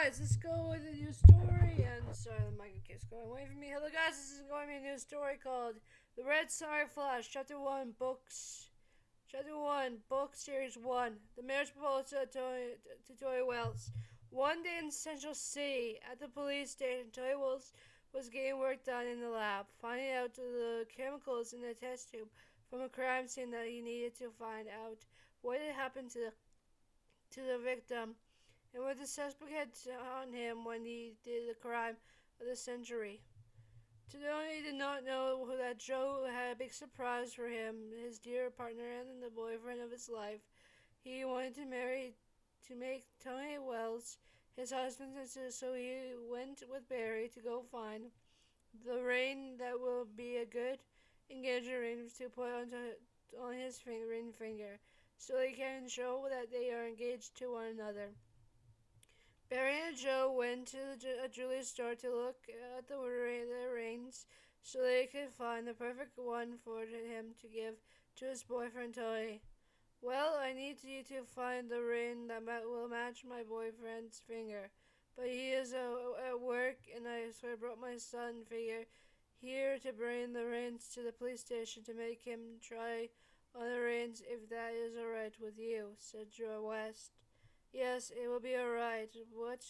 guys, let's go with a new story. And sorry, the mic keeps going away from me. Hello, guys, this is going to be a new story called The Red Star Flash, Chapter 1, Chapter 1, Book Series 1. The Mayor's Proposal to Toy Wells. One day in Central City, at the police station, Toy Wells was getting work done in the lab, finding out the chemicals in the test tube from a crime scene that he needed to find out what had happened to the victim and what the suspect had on him when he did the crime of the century. Tony did not know that Joe had a big surprise for him, his dear partner and the boyfriend of his life. He wanted to make Tony Wells his husband, so he went with Barry to go find the ring that will be a good engagement ring to put on his ring finger, so they can show that they are engaged to one another. Barry and Joe went to a jewelry store to look at the rings so they could find the perfect one for him to give to his boyfriend Tony. Well, I need you to find the ring that will match my boyfriend's finger, but he is at work, and so I brought my son figure here to bring the rings to the police station to make him try on the rings if that is alright with you, said Joe West. Yes, it will be alright. What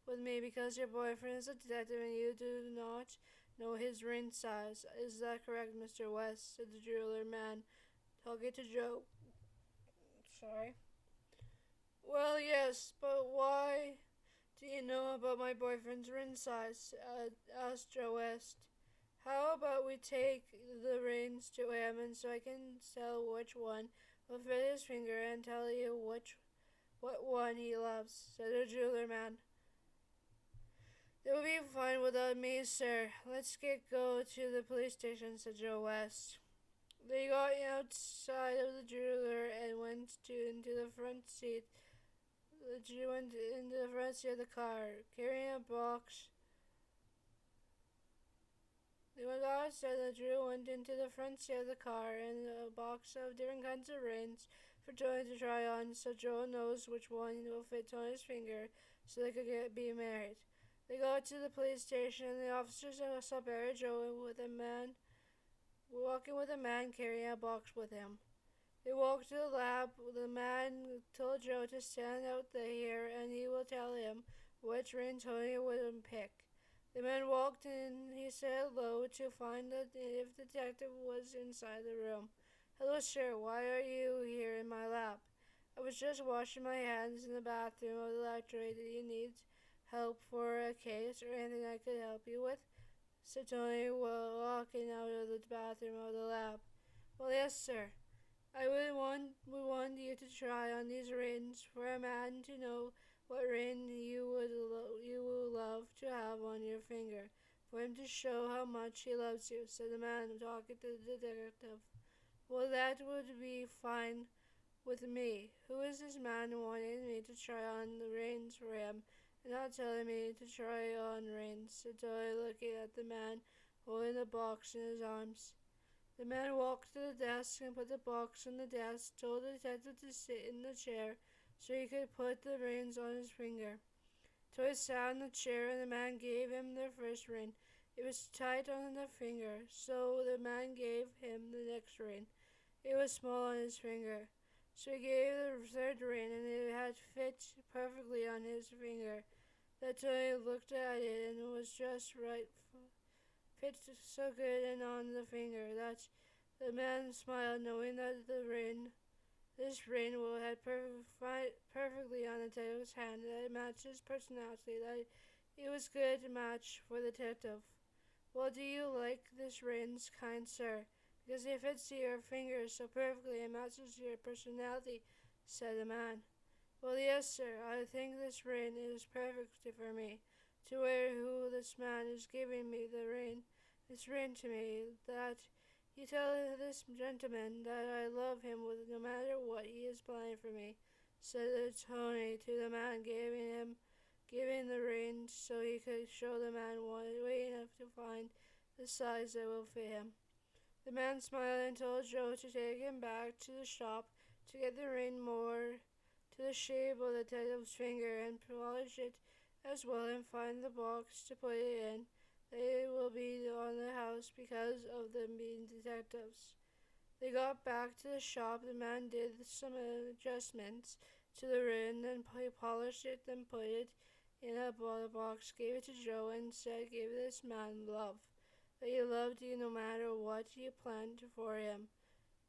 with me because your boyfriend is a detective and you do not know his ring size. Is that correct, Mr. West? Said the jeweler man, talking to Joe. Sorry. Well, yes, but why do you know about my boyfriend's ring size? Asked Joe West. How about we take the rings to him and so I can tell which one will fit his finger and tell you what one he loves, said the jeweler man. It will be fine without me, sir. Let's go to the police station, said Joe West. They got outside of the jeweler and went into the front seat. The Jew went into the front seat of the car, carrying a box. They went outside. The Jew went into the front seat of the car and a box of different kinds of rings for Tony to try on, so Joe knows which one will fit Tony's finger, so they could be married. They got to the police station, and the officers saw Barry Joe walking with a man carrying a box with him. They walked to the lab. The man told Joe to stand out here, and he will tell him which ring Tony would pick. The man walked in. He said hello to find out if the detective was inside the room. Hello, sir. Why are you here in my lab? I was just washing my hands in the bathroom of the laboratory. Do you need help for a case or anything I could help you with? Said Tony while walking out of the bathroom of the lab. Well, yes, sir. I would want you to try on these rings for a man to know what ring you will love to have on your finger, for him to show how much he loves you, said the man talking to the detective. Well, that would be fine with me. Who is this man wanting me to try on the rings for him and not telling me to try on rings? Said Toy, looking at the man holding the box in his arms. The man walked to the desk and put the box on the desk, told the detective to sit in the chair so he could put the rings on his finger. Toy sat in the chair and the man gave him the first ring. It was tight on the finger, so the man gave him the next ring. It was small on his finger, so he gave the third ring, and it had fit perfectly on his finger. That Toy looked at it and it was just right. Fit so good and on the finger that the man smiled, knowing that this ring will have perfectly on the detective's hand, that it matched his personality, that it was good match for the detective. Well, do you like this ring, kind sir? Because it fits your fingers so perfectly and matches your personality, said the man. Well, yes, sir, I think this ring is perfect for me, to wear who this man is giving me this ring to me, that you tell this gentleman that I love him with no matter what he is planning for me, said Tony to the man giving the ring so he could show the man waiting enough to find the size that will fit him. The man smiled and told Joe to take him back to the shop to get the ring more to the shape of the detective's finger and polish it as well and find the box to put it in. They will be on the house because of them being detectives. They got back to the shop. The man did some adjustments to the room, then polished it, then put it in a box, gave it to Joe, and said, "Give this man love. That he loved you no matter what you planned for him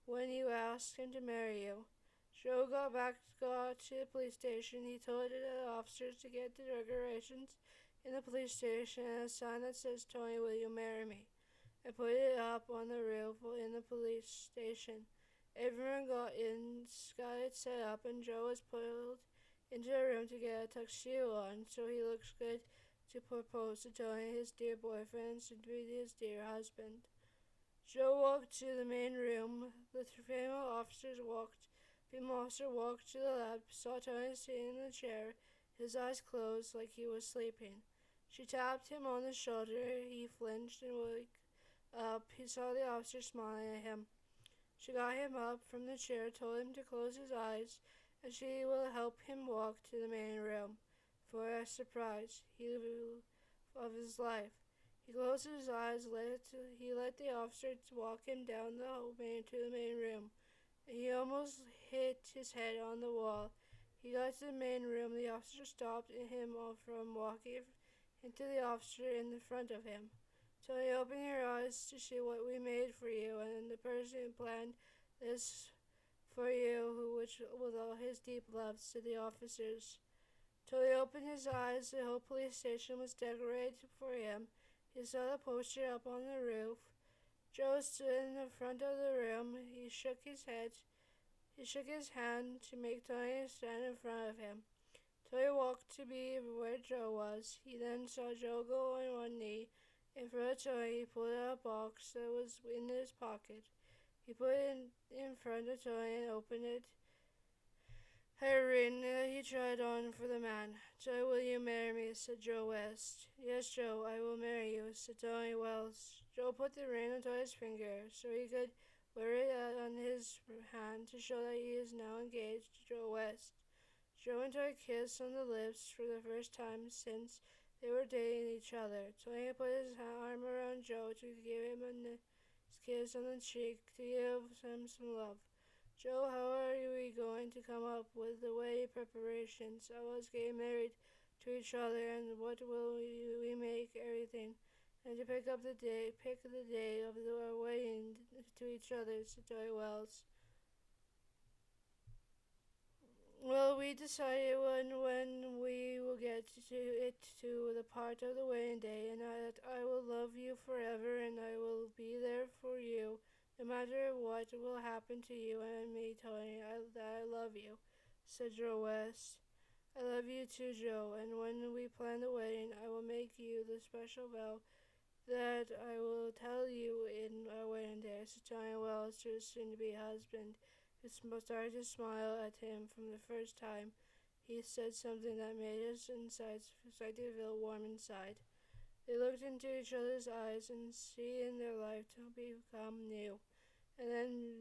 when you asked him to marry you." Joe got to the police station. He told the officers to get the decorations in the police station and a sign that says, "Tony, will you marry me?" and put it up on the roof in the police station. Everyone got it set up, and Joe was pulled into the room to get a tuxedo on so he looks good to propose to Tony, his dear boyfriend, and soon to be his dear husband. Joe walked to the main room. The female officer walked to the lab, saw Tony sitting in the chair, his eyes closed like he was sleeping. She tapped him on the shoulder. He flinched and woke up. He saw the officer smiling at him. She got him up from the chair, told him to close his eyes, and she will help him walk to the main room for a surprise of his life. He closed his eyes. He let the officer walk him down to the main room. He almost hit his head on the wall. He got to the main room. The officer stopped him from walking into the officer in the front of him. "Tony, open your eyes to see what we made for you, and the person who planned this for you, which with all his deep love," said the officers. Tony opened his eyes. The whole police station was decorated for him. He saw the poster up on the roof. Joe stood in the front of the room. He shook his head. He shook his hand to make Tony stand in front of him. Tony walked to be where Joe was. He then saw Joe go on one knee in front of Tony. He pulled out a box that was in his pocket. He put it in front of Tony and opened it. A ring that he tried on for the man. "Tony, will you marry me?" said Joe West. "Yes, Joe, I will marry you," said Tony Wells. Joe put the ring on Tony's finger so he could wear it on his hand to show that he is now engaged to Joe West. Joe and Tony kissed on the lips for the first time since they were dating each other. Tony put his arm around Joe to give him a kiss on the cheek to give him some love. "Joe, how are we going to come up with the wedding preparations? I was getting married to each other, and what will we make everything? And to pick the day of our wedding to each other," said Joey Wells. "Well, we decided when we will get to the part of the wedding day, and that I will love you forever, and I will be there for you, no matter what will happen to you and me, Tony. I love you," said Joe West. "I love you too, Joe, and when we plan the wedding, I will make you the special vow that I will tell you in our wedding day," said Tony Wells to his soon-to-be husband, who started to smile at him from the first time he said something that made his insides start to feel warm inside. They looked into each other's eyes and seeing their life to become new, and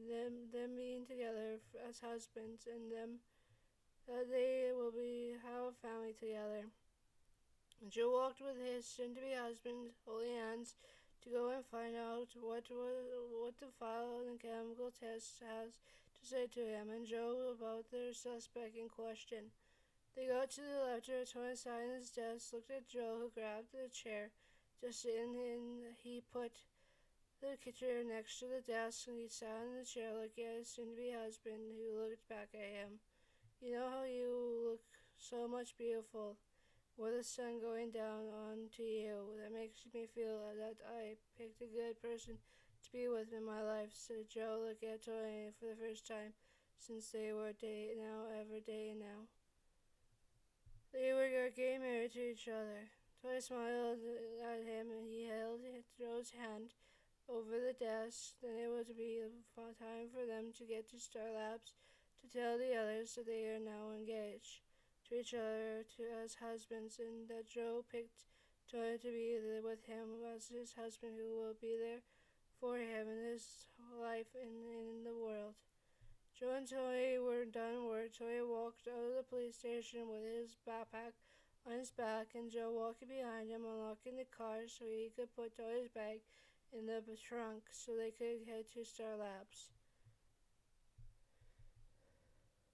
then them being together as husbands, and them that they will have a family together. Joe walked with his soon-to-be husband, holding hands, to go and find out what the file and chemical test has to say to him and Joe about their suspect in question. They got to the lecture. Tony sat at his desk, looked at Joe, who grabbed the chair just in, and he put the chair next to the desk, and he sat in the chair looking at his soon-to-be husband, who looked back at him. "You know how you look so much beautiful with the sun going down onto you. That makes me feel that I picked a good person to be with in my life," said Joe, looking at Tony for the first time since they were dating now. They were getting married to each other. Tony smiled at him, and he held Joe's hand over the desk. Then it would be time for them to get to Star Labs to tell the others that they are now engaged to each other as husbands, and that Joe picked Tony to be with him as his husband, who will be there for him in his life and in the world. Joe and Tony were done work. Tony walked out of the police station with his backpack on his back and Joe walking behind him, unlocking the car so he could put Tony's bag in the trunk so they could head to Star Labs.